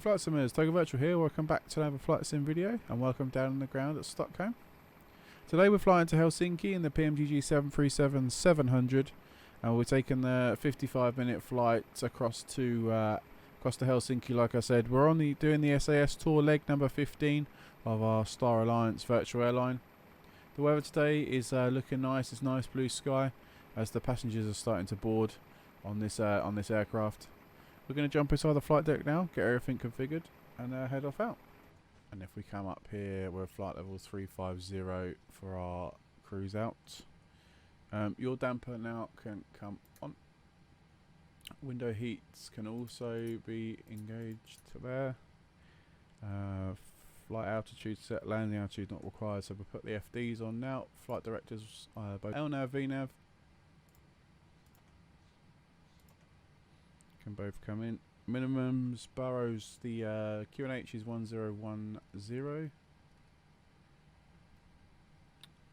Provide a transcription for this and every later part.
Flight Simmers, Toga Virtual here. Welcome back to another Flight Sim video and welcome down on the ground at Stockholm. Today we're flying to Helsinki in the PMDG 737-700 and we're taking the 55-minute flight across to Helsinki. Like I said, we're doing the SAS Tour Leg number 15 of our Star Alliance virtual airline. The weather today is looking nice. It's nice blue sky as the passengers are starting to board on this aircraft. We're going to jump inside the flight deck now, get everything configured, and head off out. And if we come up here, we're at flight level 350 for our cruise out. Your damper now can come on. Window heats can also be engaged to there. Flight altitude set, landing altitude not required, so we'll put the FDs on now. Flight directors, both LNAV, VNAV. Can both come in. Minimums, burrows, the QNH is 1010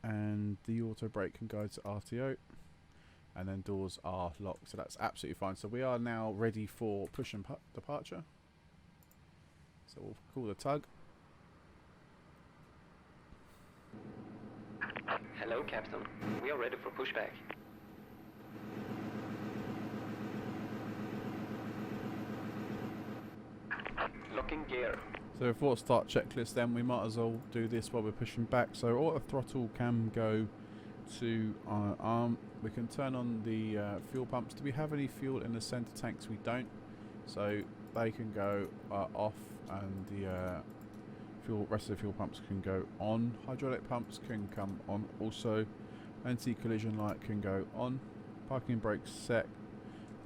and the auto brake can go to RTO, and then doors are locked, so that's absolutely fine. So we are now ready for push and departure, so we'll call the tug. Hello Captain, we are ready for pushback. Locking gear. So before start checklist, then we might as well do this while we're pushing back. So auto throttle can go to arm. We can turn on the fuel pumps. Do we have any fuel in the center tanks? We don't, so they can go off, and the rest of the fuel pumps can go on. Hydraulic pumps can come on also. Anti-collision light can go on. Parking brakes set.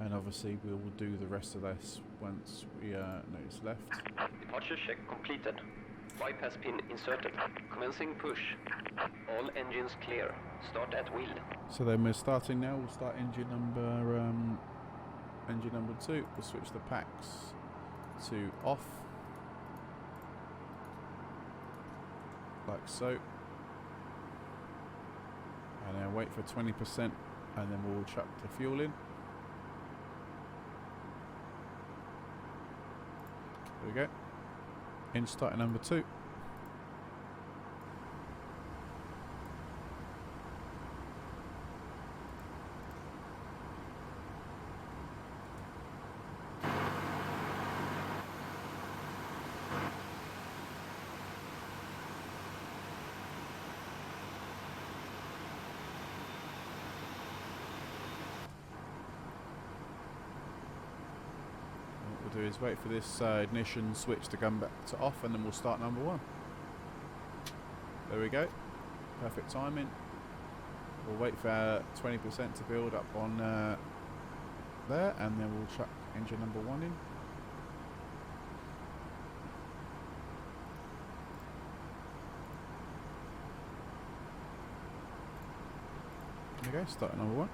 And obviously we will do the rest of this once we know it's left. Departure check completed. Bypass pin inserted. Commencing push. All engines clear. Start at wheel. So then we're starting now. We'll start engine number 2. We'll switch the packs to off, like so, and then wait for 20%, and then we'll chuck the fuel in. There we go. In starter number 2. Do is wait for this ignition switch to come back to off, and then we'll start number 1. There we go, perfect timing. We'll wait for 20% to build up on there, and then we'll chuck engine number 1 in. There we go, start number 1.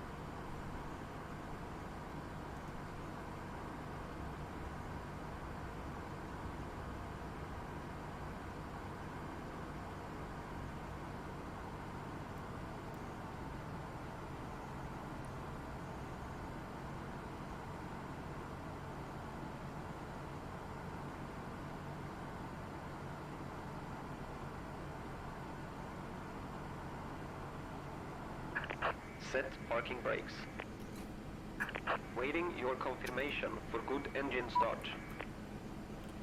Set parking brakes. Waiting your confirmation for good engine start.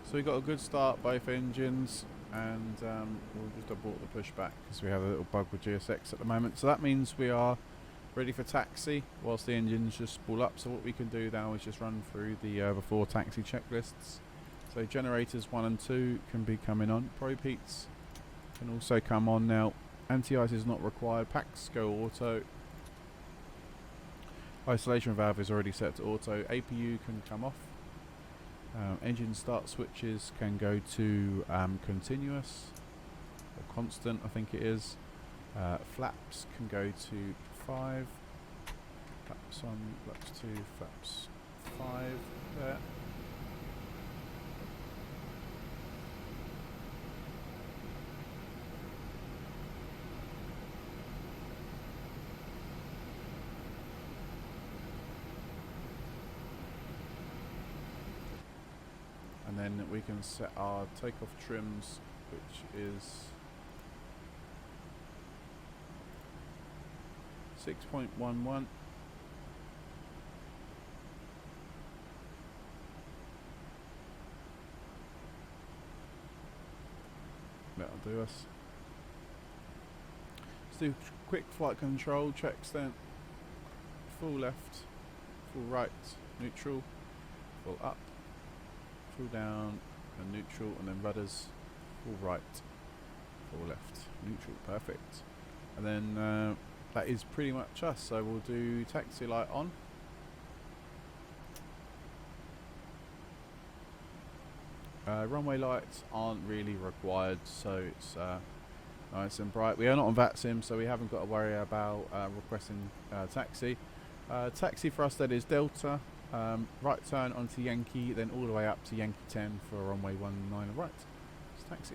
So we got a good start, both engines, and we'll just abort the pushback because we have a little bug with GSX at the moment. So that means we are ready for taxi whilst the engines just spool up. So what we can do now is just run through the before taxi checklists. So generators 1 and 2 can be coming on. Probe heats can also come on now. Anti-ice is not required. Packs go auto. Isolation valve is already set to auto. APU can come off. Engine start switches can go to continuous or constant, I think it is. Flaps can go to 5. Flaps on, flaps 2, flaps 5 there. And then then we can set our takeoff trims, which is 6.11. That'll do us. Let's do quick flight control checks then. Full left, full right, neutral, full up, full down and neutral, and then rudders, full right, full left, neutral, perfect. And then that is pretty much us, so we'll do taxi light on. Runway lights aren't really required, so it's nice and bright. We are not on VATSIM, so we haven't got to worry about requesting taxi. Taxi for us then is Delta, right turn onto Yankee, then all the way up to Yankee 10 for runway 19 right. It's taxi.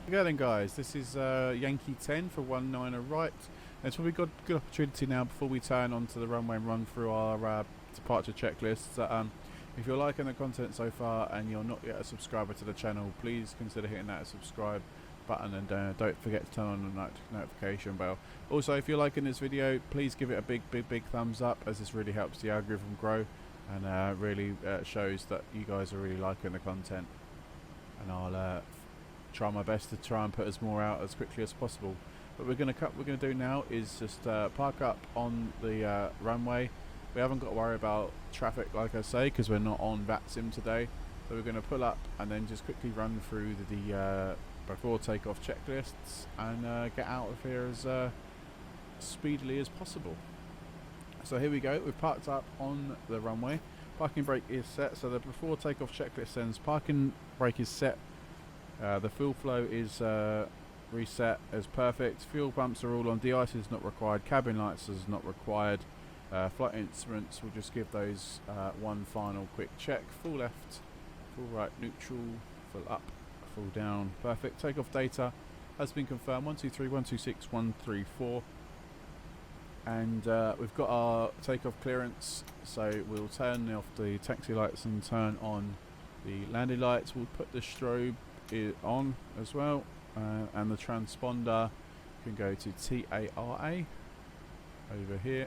Okay then guys, this is Yankee 10 for 19 right. It's probably got a good opportunity now before we turn onto the runway and run through our departure checklists. If you're liking the content so far and you're not yet a subscriber to the channel, please consider hitting that subscribe button, and don't forget to turn on the notification bell. Also, if you're liking this video, please give it a big thumbs up, as this really helps the algorithm grow and really shows that you guys are really liking the content, and I'll try my best to try and put as more out as quickly as possible. What we're going to do now is just park up on the runway. We haven't got to worry about traffic, like I say, because we're not on VATSIM today. So we're going to pull up and then just quickly run through the before takeoff checklists and get out of here as speedily as possible. So here we go. We've parked up on the runway. Parking brake is set. So the before takeoff checklist sends parking brake is set. The fuel flow is reset as perfect. Fuel pumps are all on. De-ice is not required. Cabin lights is not required. Flight instruments, we'll just give those one final quick check. Full left, full right, neutral, full up, full down, perfect. Takeoff data has been confirmed, 123, 126, 134. And we've got our takeoff clearance, so we'll turn off the taxi lights and turn on the landing lights. We'll put the strobe on as well, and the transponder can go to TARA over here.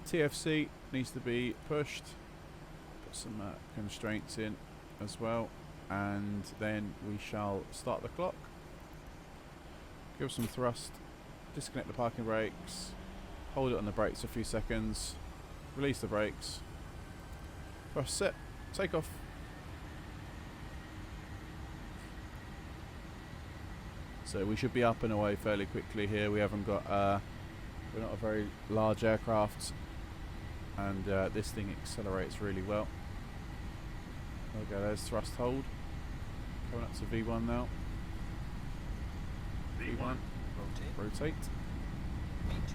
TFC needs to be pushed, put some constraints in as well, and then we shall start the clock. Give some thrust, disconnect the parking brakes, hold it on the brakes a few seconds, release the brakes, press set, take off. So we should be up and away fairly quickly here. We haven't got we're not a very large aircraft, and this thing accelerates really well. There we go, there's thrust hold. Coming up to V1 now. V1. Rotate. V2.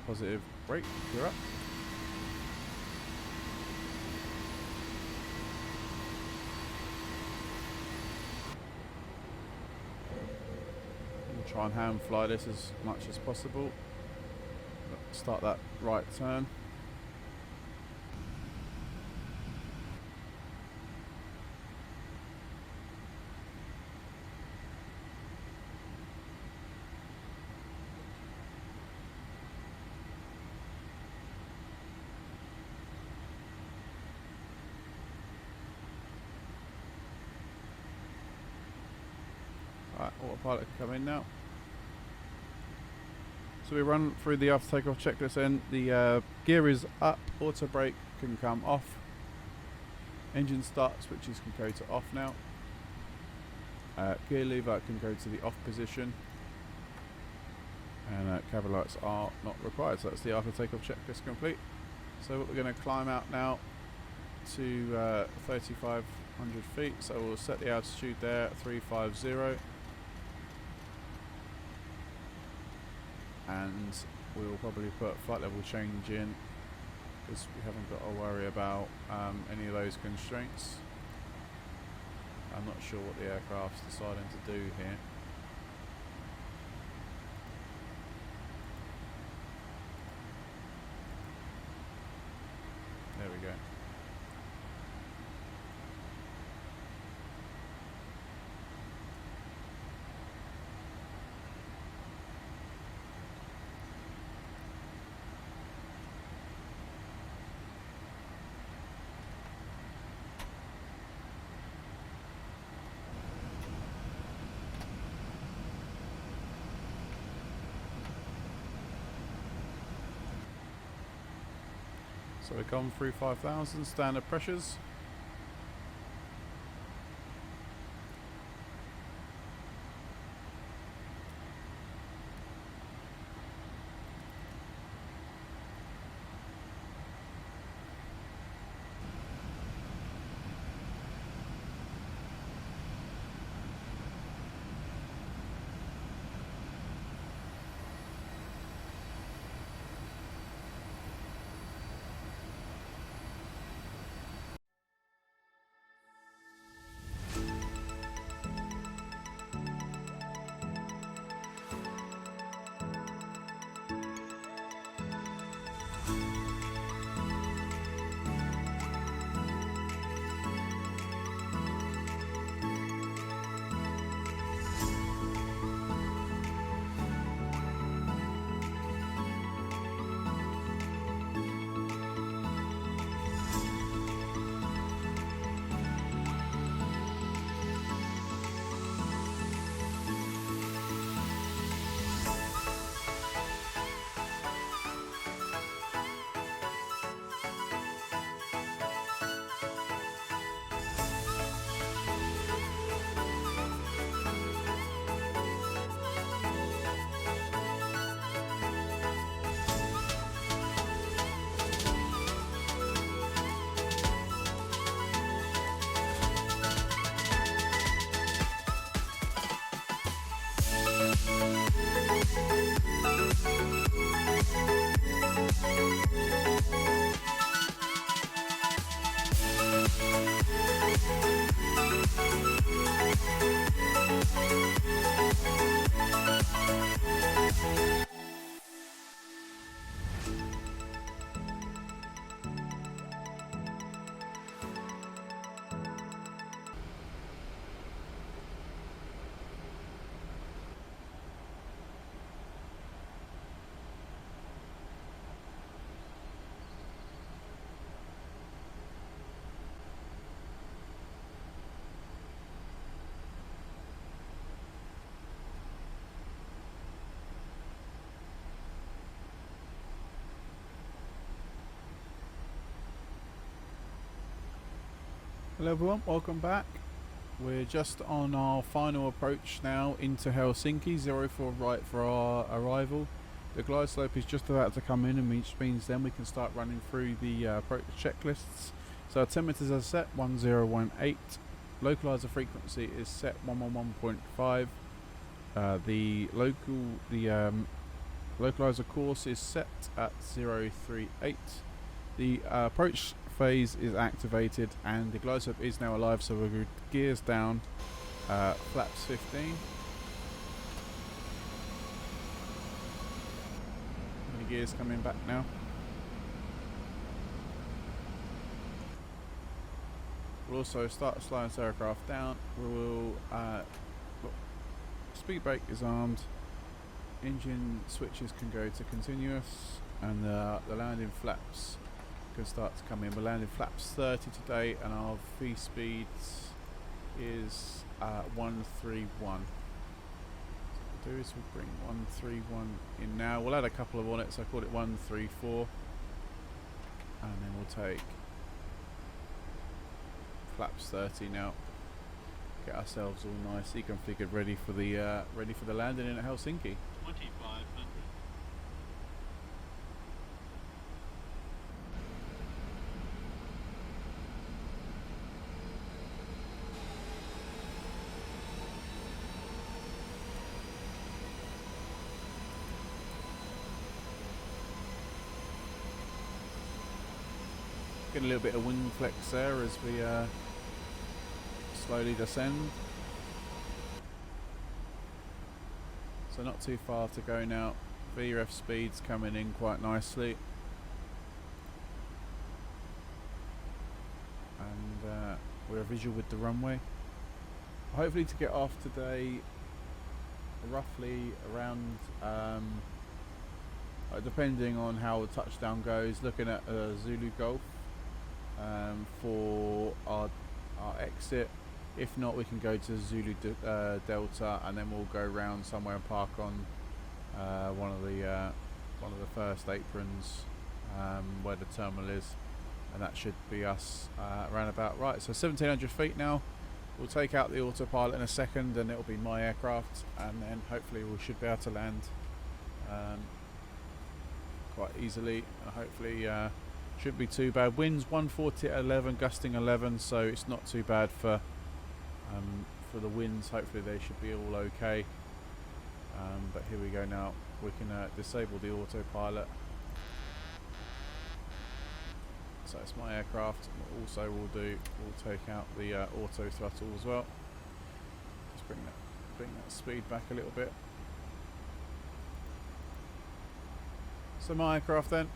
Positive brake, you're up. Try and hand fly this as much as possible. Start that right turn. Right, autopilot can come in now. So we run through the after takeoff checklist, and the gear is up, auto brake can come off, engine start switches can go to off now, gear lever can go to the off position, and cabin lights are not required. So that's the after takeoff checklist complete. So we're going to climb out now to 3,500 feet, so we'll set the altitude there at 350. and we'll probably put flight level change in because we haven't got to worry about any of those constraints. I'm not sure what the aircraft's deciding to do here. There we go. So we've gone through 5,000 standard pressures. Hello everyone, welcome back. We're just on our final approach now into Helsinki, 04 right for our arrival. The glide slope is just about to come in, and which means then we can start running through the approach checklists. So our altimeters are set 1018, localizer frequency is set 111.5, the localizer course is set at 038. The approach phase is activated and the glide slope is now alive, so we're going gears down, flaps 15. The gears coming back now. We'll also start slowing this aircraft down. We will speed brake is armed, engine switches can go to continuous, and the landing flaps can start to come in. We're landing flaps 30 today, and our V speed is 131. So what we'll do is we'll bring 131 in now. We'll add a couple of on it, so I call it 134, and then we'll take flaps 30 now. Get ourselves all nicely configured, ready for the landing in at Helsinki. 2500. Get a little bit of wing flex there as we slowly descend. So not too far to go now. VREF speed's coming in quite nicely. And we're visual with the runway. Hopefully to get off today roughly around, depending on how the touchdown goes, looking at Zulu Golf for our exit. If not, we can go to Zulu Delta, and then we'll go around somewhere and park on one of the first aprons where the terminal is, and that should be us around about right. So 1700 feet now. We'll take out the autopilot in a second, and it'll be my aircraft, and then hopefully we should be able to land quite easily, and hopefully shouldn't be too bad. Winds 140 at 11, gusting 11, so it's not too bad for the winds. Hopefully they should be all okay. But here we go now. We can disable the autopilot. So it's my aircraft. Also we'll take out the auto throttle as well. Just bring that speed back a little bit. So my aircraft then.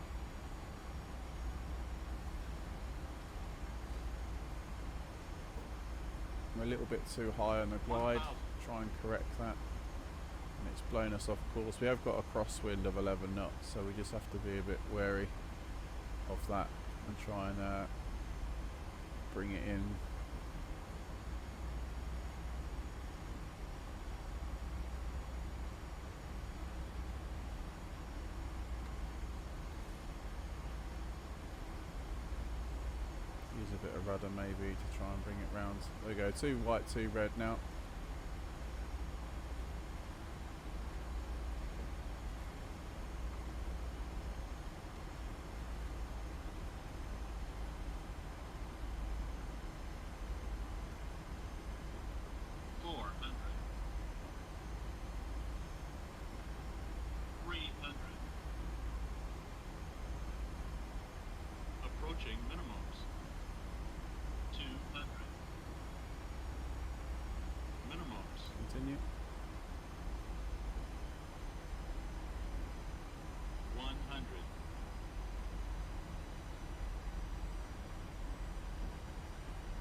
I'm a little bit too high on the glide. Try and correct that. And it's blown us off course. We have got a crosswind of 11 knots, so we just have to be a bit wary of that and try and bring it in. Use a bit of rudder maybe to try and bring it round. There we go, 2 white, 2 red now. Minimums 200. Minimums. Continue. 100.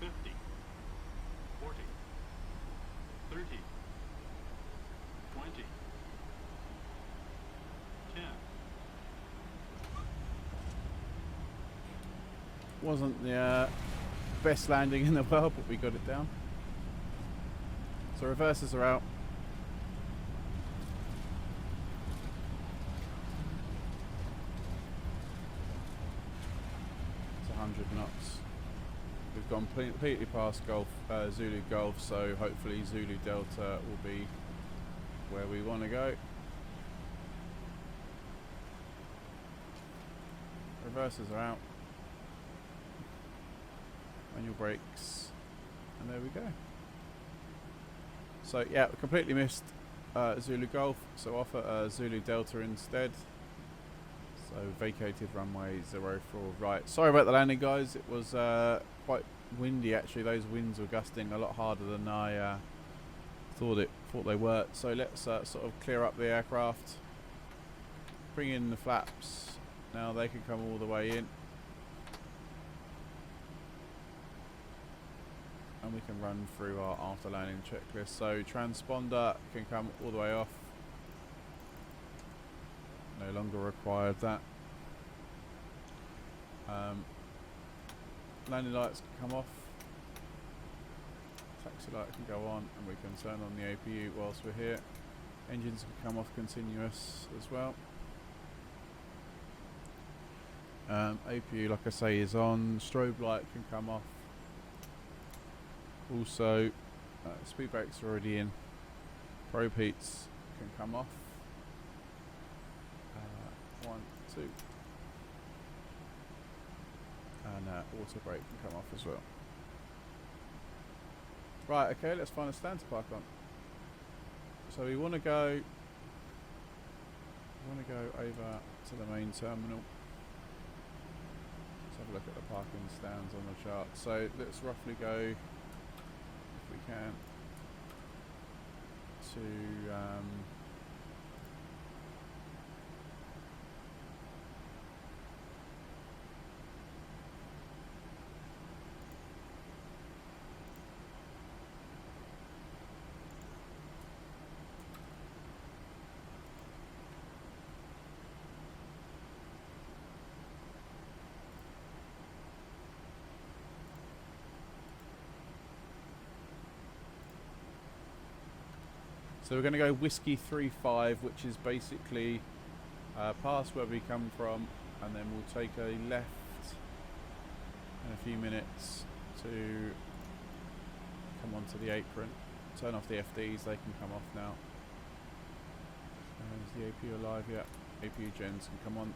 50. 40. 30. 20. 10. Wasn't the best landing in the world, but we got it down. So reversers are out. It's 100 knots. We've gone completely past Zulu Golf, so hopefully Zulu Delta will be where we want to go. Reversers are out. Manual brakes, and there we go. So yeah, we completely missed Zulu Golf, so off at Zulu Delta instead. So vacated runway 04 right. Sorry about the landing, guys. It was quite windy actually. Those winds were gusting a lot harder than I thought they were. So let's sort of clear up the aircraft, bring in the flaps. Now they can come all the way in. And we can run through our after landing checklist. So transponder can come all the way off. No longer required that. Landing lights can come off. Taxi light can go on, and we can turn on the APU whilst we're here. Engines can come off continuous as well. APU, like I say, is on. Strobe light can come off. Also, speed brakes are already in. Probe heats can come off. 1, 2. And auto brake can come off as well. Right, okay, let's find a stand to park on. So we want to go over to the main terminal. have a look at the parking stands on the chart. So let's roughly go, if we can, to so we're going to go Whiskey 35, which is basically past where we come from, and then we'll take a left in a few minutes to come onto the apron. Turn off the FDs, they can come off now. Is the APU alive? Yeah, APU gens can come on.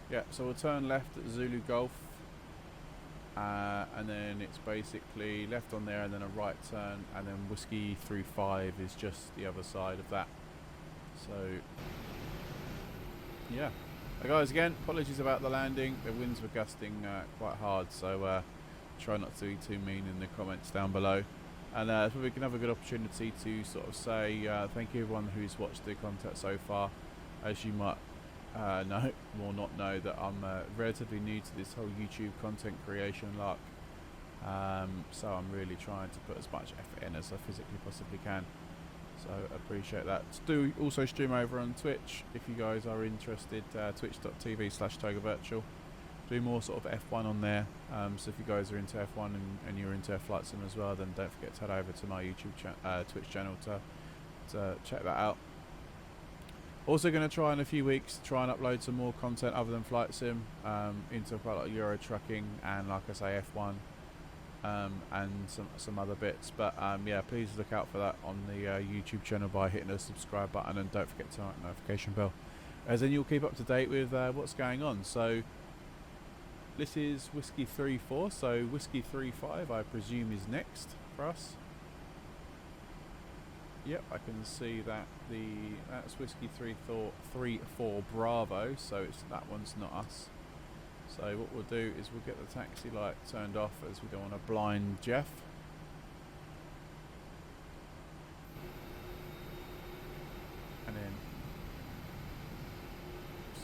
Yeah, so we'll turn left at Zulu Golf. And then it's basically left on there and then a right turn, and then Whiskey 35 is just the other side of that. So yeah, guys, again, apologies about the landing. The winds were gusting quite hard, so try not to be too mean in the comments down below. And so we can have a good opportunity to sort of say thank you everyone who's watched the content so far. As you might know or not know, that I'm relatively new to this whole YouTube content creation lark, so I'm really trying to put as much effort in as I physically possibly can, so appreciate that. Do also stream over on Twitch if you guys are interested, twitch.tv/Toga Virtual. Do more sort of F1 on there, so if you guys are into F1 and you're into flight sim as well, then don't forget to head over to my YouTube Twitch channel to check that out. Also going to try in a few weeks try and upload some more content other than flight sim, into quite a lot of Euro trucking and, like I say, F1, and some other bits. But yeah, please look out for that on the YouTube channel by hitting the subscribe button, and don't forget to turn on the notification bell, as then you'll keep up to date with what's going on. So this is Whiskey 34, so Whiskey 35 I presume is next for us. Yep, I can see that that's Whiskey 34 Bravo, so that one's not us. So what we'll do is we'll get the taxi light turned off, as we don't want to blind Jeff. And then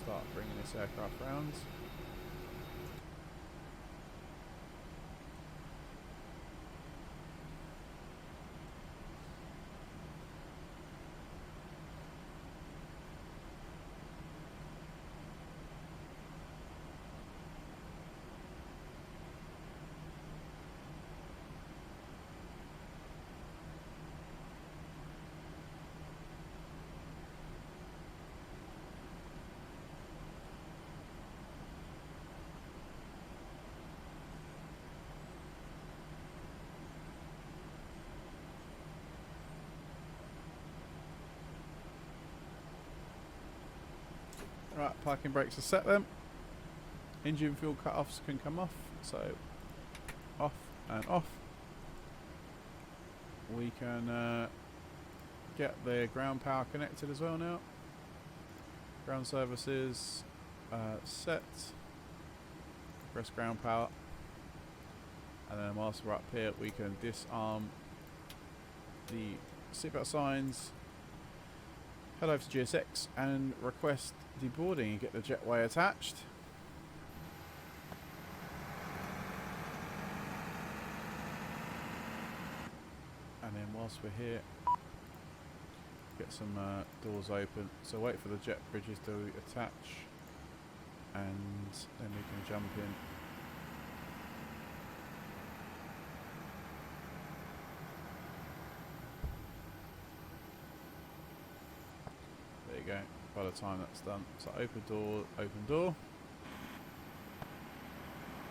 start bringing this aircraft round. Right, parking brakes are set then. Engine fuel cut-offs can come off, so off and off. We can get the ground power connected as well now. Ground services set. Press ground power. And then whilst we're up here, we can disarm the seatbelt signs, head over to GSX and request deboarding and get the jetway attached. And then whilst we're here, get some doors open. So wait for the jet bridges to attach, and then we can jump in. There you go, by the time that's done. So open door, open door.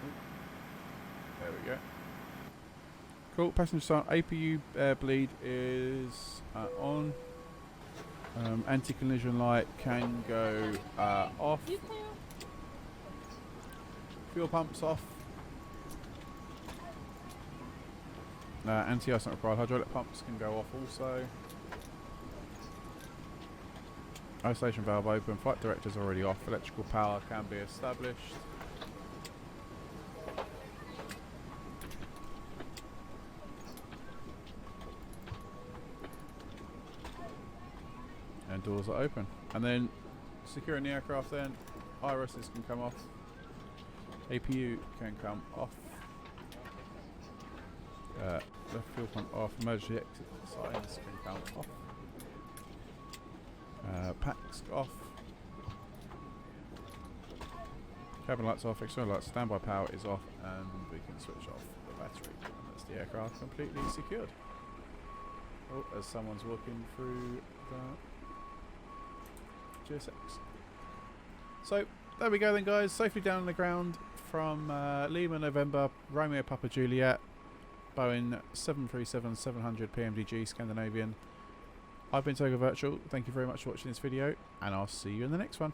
Ooh. There we go. Cool, passenger side APU bleed is on. Anti-collision light can go off. Fuel pumps off. Anti-ice not required. Hydraulic pumps can go off also. Isolation valve open, flight director's already off, electrical power can be established. And doors are open. And then securing the aircraft then, irises can come off, APU can come off, left fuel pump off, emergency exit signs can come off, packs off, cabin lights off, external lights, standby power is off, and we can switch off the battery. And that's the aircraft completely secured. Oh, as someone's walking through the GSX. So there we go then, guys, safely down on the ground from Lima November Romeo Papa Juliet Boeing 737-700 PMDG Scandinavian. I've been Toga Virtual. Thank you very much for watching this video, and I'll see you in the next one.